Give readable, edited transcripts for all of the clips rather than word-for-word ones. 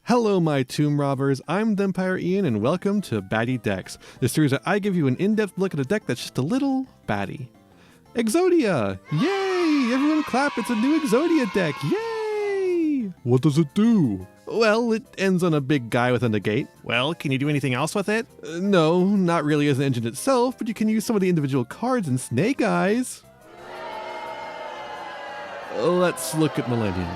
Hello my tomb robbers, I'm Vampire Ian and welcome to Batty Decks, the series where I give you an in-depth look at a deck that's just a little batty. Exodia! Yay! Everyone clap, it's a new Exodia deck, yay! What does it do? Well, it ends on a big guy with a negate. Well, can you do anything else with it? No, not really as an engine itself, but you can use some of the individual cards in Snake Eyes. Let's look at Millennium.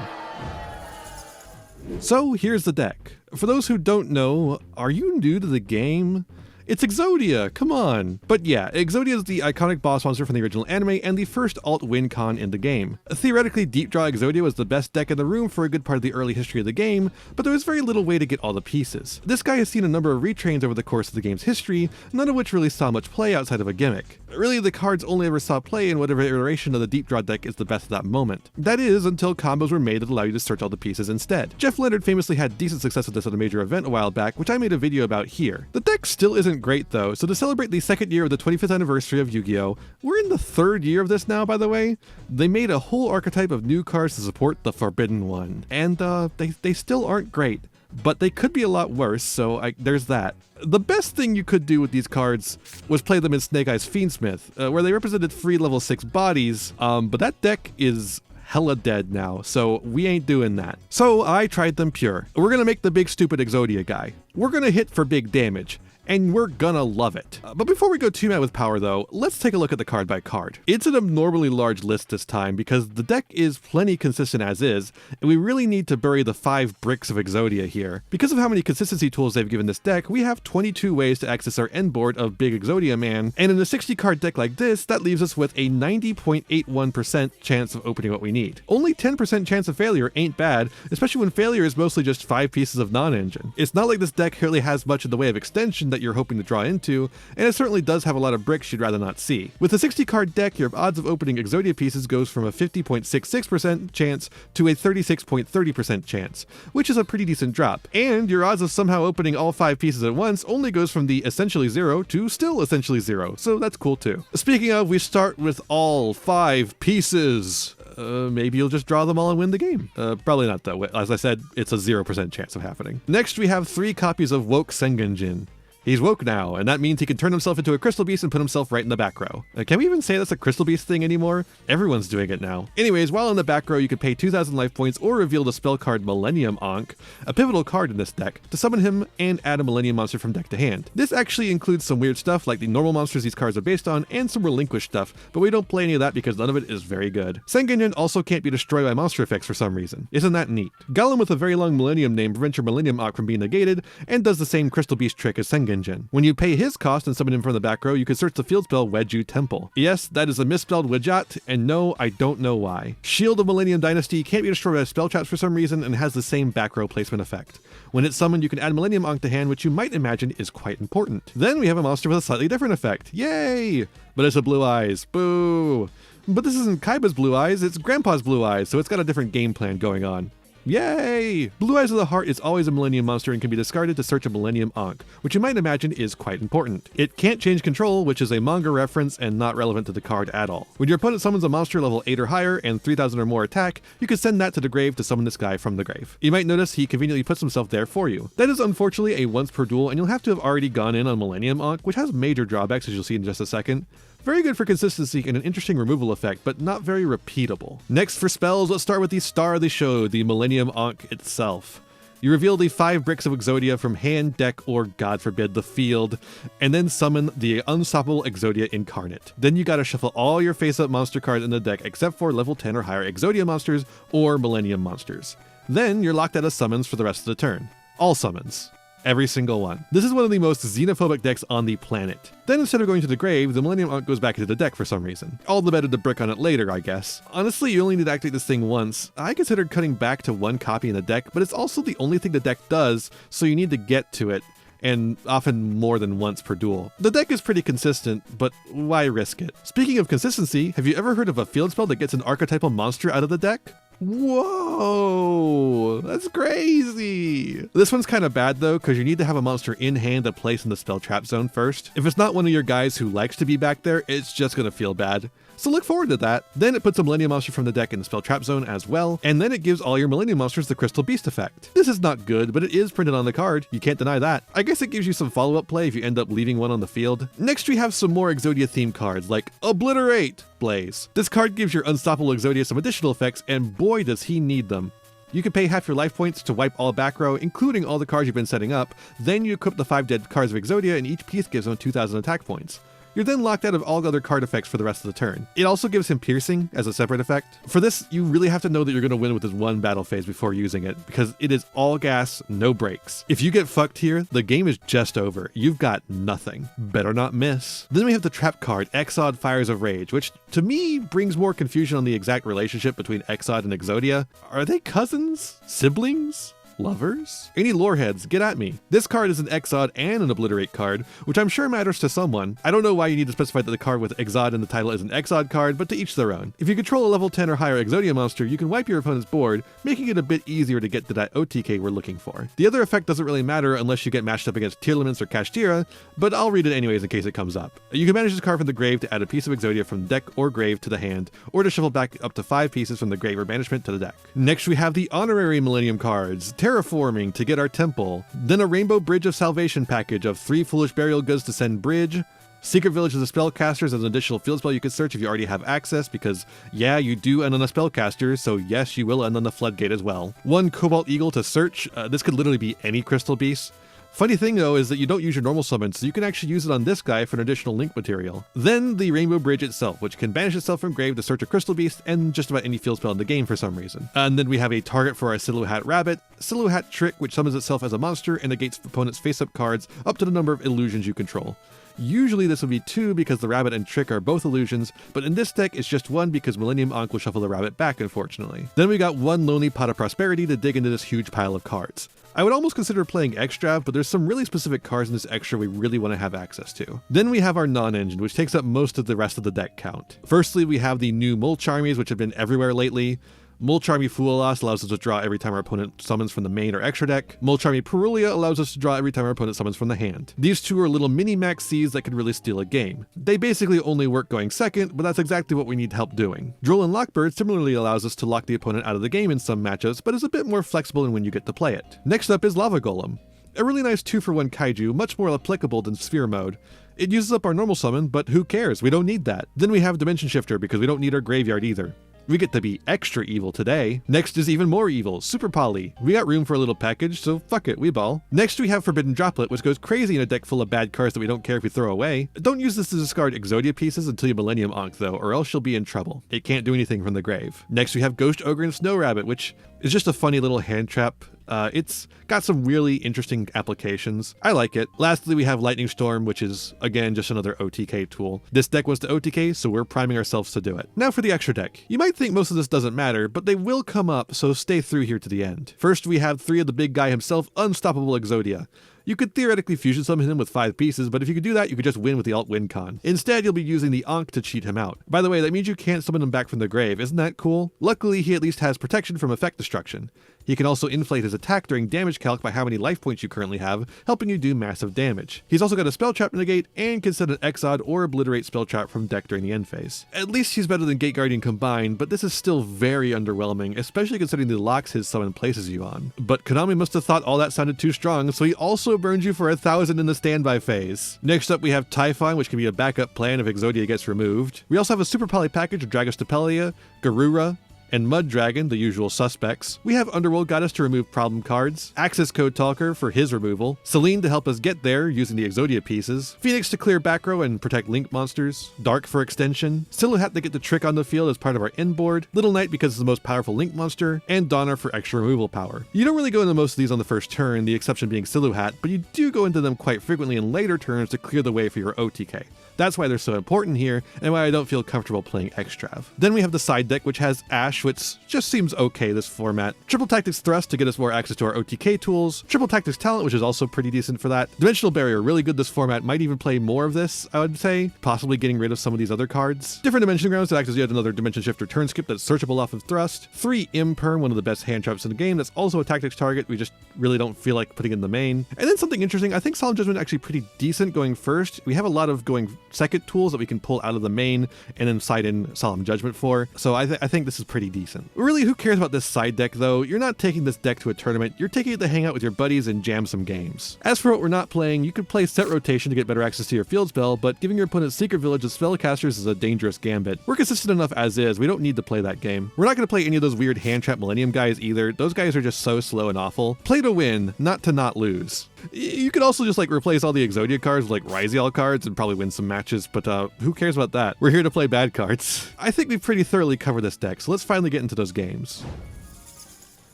So here's the deck. For those who don't know, are you new to the game? It's Exodia, come on! But yeah, Exodia is the iconic boss monster from the original anime and the first alt win con in the game. Theoretically, Deep Draw Exodia was the best deck in the room for a good part of the early history of the game, but there was very little way to get all the pieces. This guy has seen a number of retrains over the course of the game's history, none of which really saw much play outside of a gimmick. Really, the cards only ever saw play in whatever iteration of the Deep Draw deck is the best at that moment. That is, until combos were made that allow you to search all the pieces instead. Jeff Leonard famously had decent success with this at a major event a while back, which I made a video about here. The deck still isn't great though, so to celebrate the second year of the 25th anniversary of Yu-Gi-Oh! We're in the third year of this now, by the way. They made a whole archetype of new cards to support the Forbidden One, and they still aren't great. But they could be a lot worse, so there's that. The best thing you could do with these cards was play them in Snake Eyes Fiendsmith, where they represented free level 6 bodies, but that deck is hella dead now, so we ain't doing that. So I tried them pure. We're gonna make the big stupid Exodia guy. We're gonna hit for big damage, and we're gonna love it. But before we go too mad with power though, let's take a look at the card by card. It's an abnormally large list this time because the deck is plenty consistent as is, and we really need to bury the 5 bricks of Exodia here. Because of how many consistency tools they've given this deck, we have 22 ways to access our end board of Big Exodia Man, and in a 60 card deck like this, that leaves us with a 90.81% chance of opening what we need. Only 10% chance of failure ain't bad, especially when failure is mostly just 5 pieces of non-engine. It's not like this deck really has much in the way of extension that you're hoping to draw into, and it certainly does have a lot of bricks you'd rather not see. With a 60 card deck, your odds of opening Exodia pieces goes from a 50.66% chance to a 36.30% chance, which is a pretty decent drop. And your odds of somehow opening all 5 pieces at once only goes from the essentially 0 to still essentially 0, so that's cool too. Speaking of, we start with all 5 pieces. Maybe you'll just draw them all and win the game. Probably not though. As I said, it's a 0% chance of happening. Next, we have 3 copies of Woke Sengenjin. He's woke now, and that means he can turn himself into a crystal beast and put himself right in the back row. Can we even say that's a crystal beast thing anymore? Everyone's doing it now. Anyways, while in the back row, you can pay 2,000 life points or reveal the spell card Millennium Ankh, a pivotal card in this deck, to summon him and add a Millennium monster from deck to hand. This actually includes some weird stuff like the normal monsters these cards are based on and some relinquished stuff, but we don't play any of that because none of it is very good. Sengenjin also can't be destroyed by monster effects for some reason. Isn't that neat? Golem with a very long Millennium name prevents your Millennium Ankh from being negated and does the same crystal beast trick as Sengenjin. When you pay his cost and summon him from the back row, you can search the field spell Wedju Temple. Yes, that is a misspelled Widjat, and no, I don't know why. Shield of Millennium Dynasty can't be destroyed by spell traps for some reason and has the same back row placement effect. When it's summoned, you can add Millennium Ankh to hand, which you might imagine is quite important. Then we have a monster with a slightly different effect. Yay! But it's a Blue Eyes. Boo! But this isn't Kaiba's Blue Eyes, it's Grandpa's Blue Eyes, so it's got a different game plan going on. Yay! Blue Eyes of the Heart is always a Millennium monster and can be discarded to search a Millennium Ankh, which you might imagine is quite important. It can't change control, which is a manga reference and not relevant to the card at all. When your opponent summons a monster level 8 or higher and 3,000 or more attack, you can send that to the grave to summon this guy from the grave. You might notice he conveniently puts himself there for you. That is unfortunately a once per duel, and you'll have to have already gone in on Millennium Ankh, which has major drawbacks as you'll see in just a second. Very good for consistency and an interesting removal effect, but not very repeatable. Next for spells, let's start with the star of the show, the Millennium Ankh itself. You reveal the 5 bricks of Exodia from hand, deck, or God forbid, the field, and then summon the unstoppable Exodia Incarnate. Then you gotta shuffle all your face-up monster cards in the deck except for level 10 or higher Exodia monsters or Millennium monsters. Then you're locked out of summons for the rest of the turn. All summons. Every single one. This is one of the most xenophobic decks on the planet. Then instead of going to the grave, the Millennium Ankh goes back into the deck for some reason. All the better to brick on it later, I guess. Honestly, you only need to activate this thing once. I considered cutting back to 1 copy in the deck, but it's also the only thing the deck does, so you need to get to it, and often more than once per duel. The deck is pretty consistent, but why risk it? Speaking of consistency, have you ever heard of a field spell that gets an archetypal monster out of the deck? Whoa, that's crazy. This one's kind of bad though, because you need to have a monster in hand to place in the spell trap zone first. If it's not one of your guys who likes to be back there, it's just gonna feel bad. so look forward to that. Then it puts a Millennium monster from the deck in the spell trap zone as well, and then it gives all your Millennium monsters the Crystal Beast effect. This is not good, but it is printed on the card, you can't deny that. I guess it gives you some follow-up play if you end up leaving one on the field. Next we have some more Exodia themed cards like Obliterate Blaze. This card gives your unstoppable Exodia some additional effects, and boy does he need them. You can pay half your life points to wipe all back row, including all the cards you've been setting up, then you equip the 5 dead cards of Exodia, and each piece gives them 2,000 attack points. You're then locked out of all other card effects for the rest of the turn. It also gives him piercing as a separate effect. For this, you really have to know that you're going to win with this one battle phase before using it, because it is all gas, no brakes. If you get fucked here, the game is just over. You've got nothing. Better not miss. Then we have the trap card, Exod Fires of Rage, which to me brings more confusion on the exact relationship between Exod and Exodia. Are they cousins? Siblings? Lovers? Any loreheads, get at me. This card is an Exod and an Obliterate card, which I'm sure matters to someone. I don't know why you need to specify that the card with Exod in the title is an Exod card, but to each their own. If you control a level 10 or higher Exodia monster, you can wipe your opponent's board, making it a bit easier to get to that OTK we're looking for. The other effect doesn't really matter unless you get matched up against Tearlaments or Kashtira, but I'll read it anyways in case it comes up. You can manage this card from the grave to add a piece of Exodia from the deck or grave to the hand, or to shuffle back up to 5 pieces from the grave or banishment to the deck. Next we have the honorary Millennium cards, Terraforming to get our temple, then a Rainbow Bridge of Salvation package of 3 Foolish Burial Goods to send Bridge, Secret Village of the Spellcasters as an additional field spell you can search if you already have access, because yeah, you do end on a Spellcaster, so yes, you will end on the Floodgate as well. 1 Cobalt Eagle to search, this could literally be any Crystal Beast. Funny thing though is that you don't use your normal summons, so you can actually use it on this guy for an additional link material. Then the Rainbow Bridge itself, which can banish itself from grave to search a Crystal Beast and just about any field spell in the game for some reason. And then we have a target for our Silhouette Rabbit, Silhouette Trick, which summons itself as a monster and negates opponent's face-up cards up to the number of illusions you control. Usually this would be 2 because the rabbit and trick are both illusions, but in this deck it's just 1 because Millennium Ankh will shuffle the rabbit back, unfortunately. Then we got 1 Lonely Pot of Prosperity to dig into this huge pile of cards. I would almost consider playing extra, but there's some really specific cards in this extra we really want to have access to. Then we have our non-engine, which takes up most of the rest of the deck count. Firstly, we have the new Mulch Armies, which have been everywhere lately. Mulch Army Fualas allows us to draw every time our opponent summons from the main or extra deck. Mulch Army Perulia allows us to draw every time our opponent summons from the hand. These two are little mini-max Cs that could really steal a game. They basically only work going second, but that's exactly what we need help doing. Droll and Lockbird similarly allows us to lock the opponent out of the game in some matchups, but is a bit more flexible in when you get to play it. Next up is Lava Golem. A really nice 2-for-1 kaiju, much more applicable than Sphere mode. It uses up our normal summon, but who cares? We don't need that. Then we have Dimension Shifter because we don't need our graveyard either. We get to be extra evil today. Next is even more evil, Super Poly. We got room for a little package, so fuck it, we ball. Next we have Forbidden Droplet, which goes crazy in a deck full of bad cards that we don't care if we throw away. Don't use this to discard Exodia pieces until you Millennium Ankh though, or else you'll be in trouble. It can't do anything from the grave. Next we have Ghost Ogre and Snow Rabbit, which is just a funny little hand trap. It's got some really interesting applications. I like it. Lastly, we have Lightning Storm, which is, again, just another OTK tool. This deck wants to OTK, so we're priming ourselves to do it. Now for the extra deck. You might think most of this doesn't matter, but they will come up, so stay through here to the end. First, we have 3 of the big guy himself, Unstoppable Exodia. You could theoretically fusion summon him with 5 pieces, but if you could do that, you could just win with the alt win con. Instead, you'll be using the Ankh to cheat him out. By the way, that means you can't summon him back from the grave. Isn't that cool? Luckily, he at least has protection from effect destruction. He can also inflate his attack during damage calc by how many life points you currently have, helping you do massive damage. He's also got a spell trap to negate and can set an Exod or Obliterate spell trap from deck during the end phase. At least he's better than Gate Guardian combined, but this is still very underwhelming, especially considering the locks his summon places you on. But Konami must have thought all that sounded too strong, so he also burns you for 1,000 in the standby phase. Next up we have Typhon, which can be a backup plan if Exodia gets removed. We also have a Super Poly package of Dragostapelia, Garura, and Mud Dragon, the usual suspects. We have Underworld Goddess to remove problem cards, Access Code Talker for his removal, Selene to help us get there using the Exodia pieces, Phoenix to clear back row and protect Link monsters, Dark for extension, Silhouette to get the trick on the field as part of our end board, Little Knight because it's the most powerful Link monster, and Donner for extra removal power. You don't really go into most of these on the first turn, the exception being Silhouette, but you do go into them quite frequently in later turns to clear the way for your OTK. That's why they're so important here, and why I don't feel comfortable playing Extrav. Then we have the side deck, which has Ash Auschwitz just seems okay this format. Triple Tactics Thrust to get us more access to our OTK tools. Triple Tactics Talent, which is also pretty decent for that. Dimensional Barrier, really good this format. Might even play more of this, I would say. Possibly getting rid of some of these other cards. Different Dimension Grounds that acts as yet another Dimension Shifter turn skip that's searchable off of Thrust. 3 Imperm, one of the best hand traps in the game. That's also a tactics target. We just really don't feel like putting in the main. And then something interesting, I think Solemn Judgment actually pretty decent going first. We have a lot of going second tools that we can pull out of the main and then side in Solemn Judgment for. So I think this is pretty decent. Really, who cares about this side deck though? You're not taking this deck to a tournament. You're taking it to hang out with your buddies and jam some games. As for what we're not playing, you could play Set Rotation to get better access to your field spell, but giving your opponent Secret Village as spellcasters is a dangerous gambit. We're consistent enough as is. We don't need to play that game. We're not going to play any of those weird hand trap Millennium guys either. Those guys are just so slow and awful. Play to win, not to not lose. You could also just like replace all the Exodia cards with like Ryzial cards and probably win some matches, but who cares about that? We're here to play bad cards. I think we've pretty thoroughly covered this deck, so let's finally get into those games.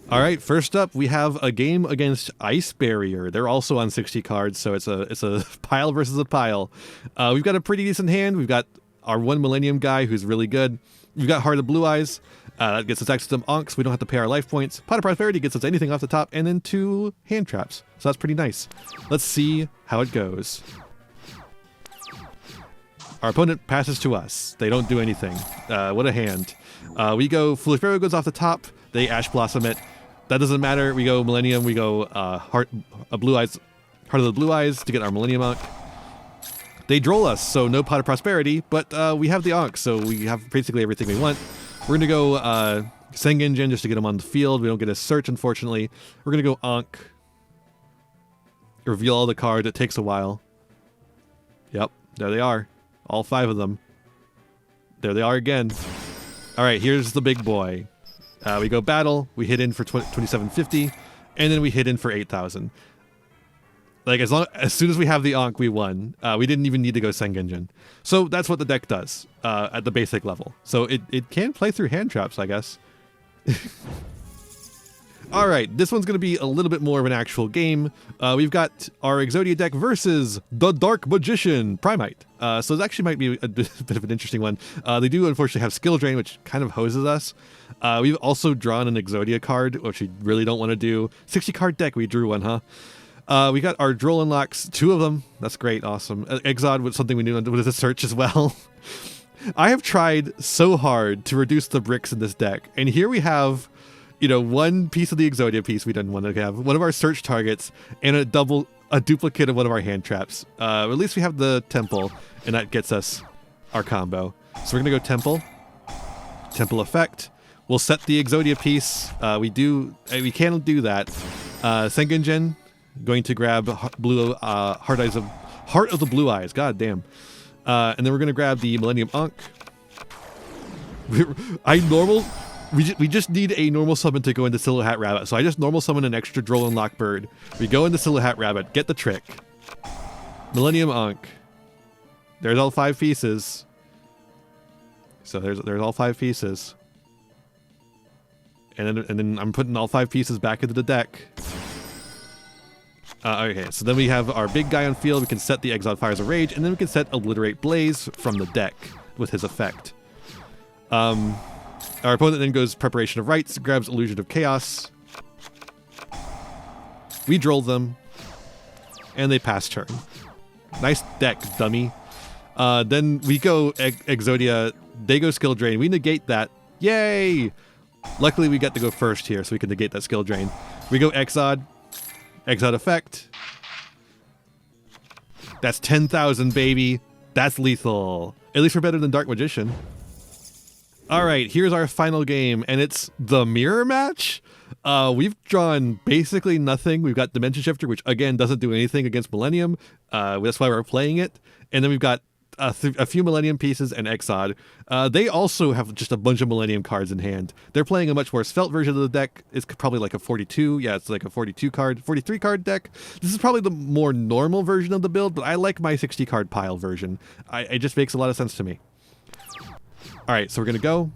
All right, first up, we have a game against Ice Barrier. They're also on 60 cards, so it's a pile versus a pile. We've got a pretty decent hand. We've got our one Millennium guy who's really good. We've got Heart of Blue Eyes. That gets us access to some Onks. We don't have to pay our life points. Pot of Prosperity gets us anything off the top, and then 2 hand traps. So that's pretty nice. Let's see how it goes. Our opponent passes to us. They don't do anything. What a hand. We go Foolish Pharaoh goes off the top. They Ash Blossom it. That doesn't matter. We go Millennium. We go Heart of Blue Eyes to get our Millennium Onk. They droll us, so no Pot of Prosperity, but we have the Onk, so we have basically everything we want. We're going to go Sengenjin just to get him on the field. We don't get a search, unfortunately. We're going to go Onk. Reveal all the cards. It takes a while. Yep, there they are. All 5 of them. There they are again. All right, here's the big boy. We go Battle. We hit in for 2750, and then we hit in for 8,000. Like, as soon as we have the Ankh, we won. We didn't even need to go Sengenjin. So that's what the deck does at the basic level. So it can play through hand traps, I guess. All right, this one's going to be a little bit more of an actual game. We've got our Exodia deck versus the Dark Magician Primite. So this actually might be a bit of an interesting one. They do unfortunately have Skill Drain, which kind of hoses us. We've also drawn an Exodia card, which we really don't want to do. 60 card deck, we drew one, huh? We got our Droll Unlocks, 2 of them. That's great, awesome. Exod was something we knew with a search as well. I have tried so hard to reduce the bricks in this deck, and here we have, you know, one piece of the Exodia piece we didn't want to have, one of our search targets, and a duplicate of one of our hand traps. At least we have the Temple, and that gets us our combo. So we're gonna go Temple Effect. We'll set the Exodia piece. We can do that. Sengenjin. Going to grab Heart of the Blue Eyes. God damn. And then we're going to grab the Millennium Ankh. We just need a normal summon to go into Silhouette Rabbit. So I just normal summon an extra Droll and Lock Bird. We go into Silhouette Rabbit. Get the trick. Millennium Ankh. There's all 5 pieces. So there's all 5 pieces. And then I'm putting all 5 pieces back into the deck. Okay, so then we have our big guy on field. We can set the Exiled Fires of Rage, and then we can set Alliterate Blaze from the deck with his effect. Our opponent then goes Preparation of Rites, grabs Illusion of Chaos. We droll them, and they pass turn. Nice deck, dummy. Then we go Exodia. They go Skill Drain. We negate that. Yay! Luckily, we get to go first here, so we can negate that Skill Drain. We go Exod Effect. That's 10,000, baby. That's lethal. At least we're better than Dark Magician. All right, here's our final game, and it's the mirror match. We've drawn basically nothing. We've got Dimension Shifter, which again doesn't do anything against Millennium. That's why we're playing it. And then we've got a few Millennium pieces and Exod. They also have just a bunch of Millennium cards in hand. They're playing a much more svelte version of the deck. It's probably like a 42. Yeah, it's like a 43 card deck. This is probably the more normal version of the build, but I like my 60 card pile version. It just makes a lot of sense to me. All right, so we're going to go.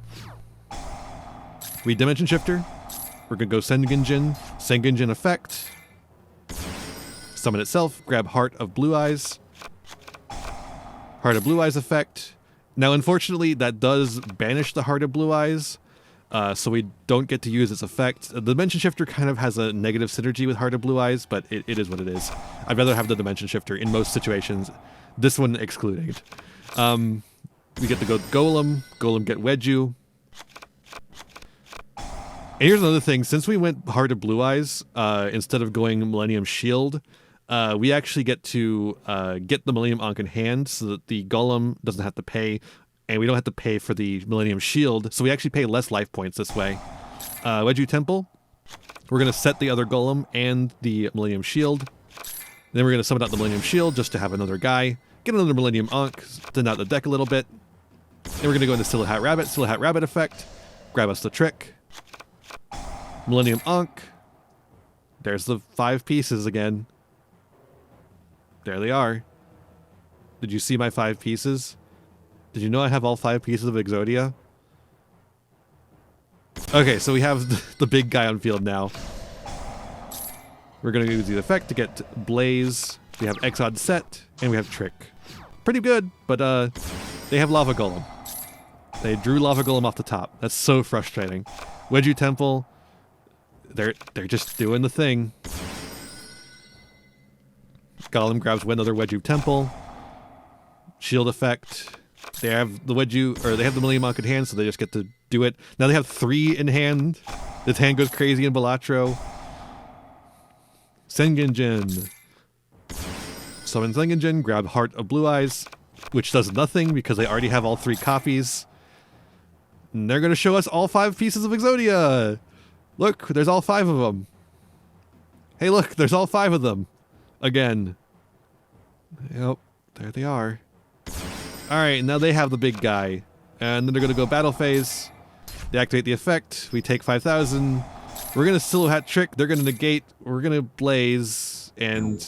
We Dimension Shifter. We're going to go Sengenjin Effect. Summon itself. Grab Heart of Blue Eyes. Heart of Blue Eyes effect. Now, unfortunately, that does banish the Heart of Blue Eyes, so we don't get to use its effect. The Dimension Shifter kind of has a negative synergy with Heart of Blue Eyes, but it is what it is. I'd rather have the Dimension Shifter in most situations, this one excluded. We get to go Golem, Golem get Wedju. And here's another thing, since we went Heart of Blue Eyes, instead of going Millennium Shield, we actually get to get the Millennium Ankh in hand so that the Golem doesn't have to pay, and we don't have to pay for the Millennium Shield, so we actually pay less life points this way. Wedju Temple, we're going to set the other Golem and the Millennium Shield. Then we're going to summon out the Millennium Shield just to have another guy, get another Millennium Ankh, thin out the deck a little bit. Then we're going to go into Silhouette Rabbit effect, grab us the trick. Millennium Ankh, there's the 5 pieces again. There they are. Did you see my 5 pieces? Did you know I have all 5 pieces of Exodia? Okay, so we have the big guy on field now. We're going to use the effect to get Blaze. We have Exod set, and we have Trick. Pretty good, but they have Lava Golem. They drew Lava Golem off the top. That's so frustrating. Wedju Temple, they're just doing the thing. Golem grabs another Wedju Temple. Shield effect. They have the Wedju, or they have the Millennium Ankh in hand, so they just get to do it. Now they have 3 in hand. This hand goes crazy in Balatro. Sengenjin. Summon Sengenjin, grab Heart of Blue Eyes, which does nothing because they already have all 3 copies. And they're going to show us all 5 pieces of Exodia. Look, there's all 5 of them. Hey, look, there's all 5 of them. Again. Yep, there they are. Alright, now they have the big guy. And then they're going to go battle phase. They activate the effect. We take 5,000. We're going to Silhouette Trick. They're going to negate. We're going to Blaze. And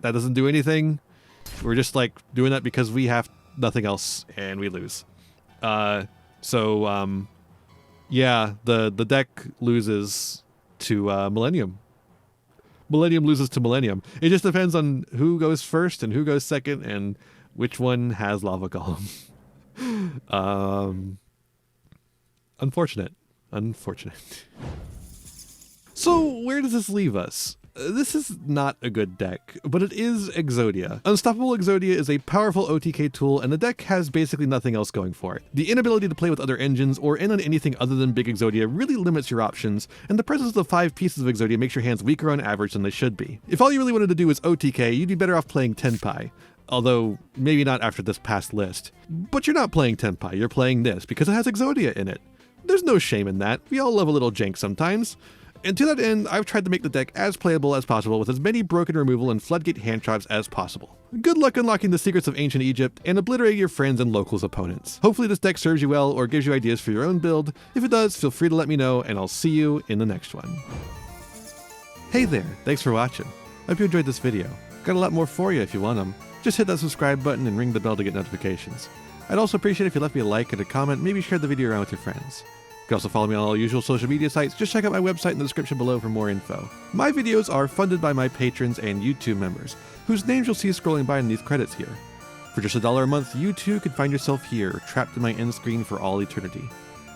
that doesn't do anything. We're just like doing that because we have nothing else. And we lose. Yeah, the deck loses to Millennium. Millennium loses to Millennium. It just depends on who goes first and who goes second and which one has Lava Golem. Unfortunate. So where does this leave us? This is not a good deck, but it is Exodia. Unstoppable Exodia is a powerful OTK tool, and the deck has basically nothing else going for it. The inability to play with other engines or in on anything other than big Exodia really limits your options, and the presence of 5 pieces of Exodia makes your hands weaker on average than they should be. If all you really wanted to do was OTK, you'd be better off playing Tenpai. Although, maybe not after this past list. But you're not playing Tenpai, you're playing this, because it has Exodia in it. There's no shame in that, we all love a little jank sometimes. And to that end, I've tried to make the deck as playable as possible with as many broken removal and floodgate hand traps as possible. Good luck unlocking the secrets of ancient Egypt and obliterating your friends and locals' opponents. Hopefully this deck serves you well or gives you ideas for your own build. If it does, feel free to let me know and I'll see you in the next one. Hey there, thanks for watching. I hope you enjoyed this video. Got a lot more for you if you want them. Just hit that subscribe button and ring the bell to get notifications. I'd also appreciate it if you left me a like and a comment, maybe share the video around with your friends. You can also follow me on all usual social media sites. Just check out my website in the description below for more info. My videos are funded by my patrons and YouTube members, whose names you'll see scrolling by underneath credits here. For just $1 a month, you too can find yourself here, trapped in my end screen for all eternity.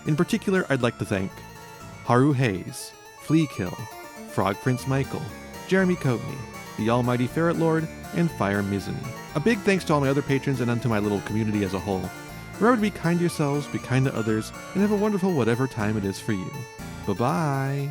In particular, I'd like to thank Haru Hayes, Fleakill, Frog Prince Michael, Jeremy Coatney, the Almighty Ferret Lord, and Fire Mizumi. A big thanks to all my other patrons and unto my little community as a whole. Remember to be kind to yourselves, be kind to others, and have a wonderful whatever time it is for you. Bye-bye!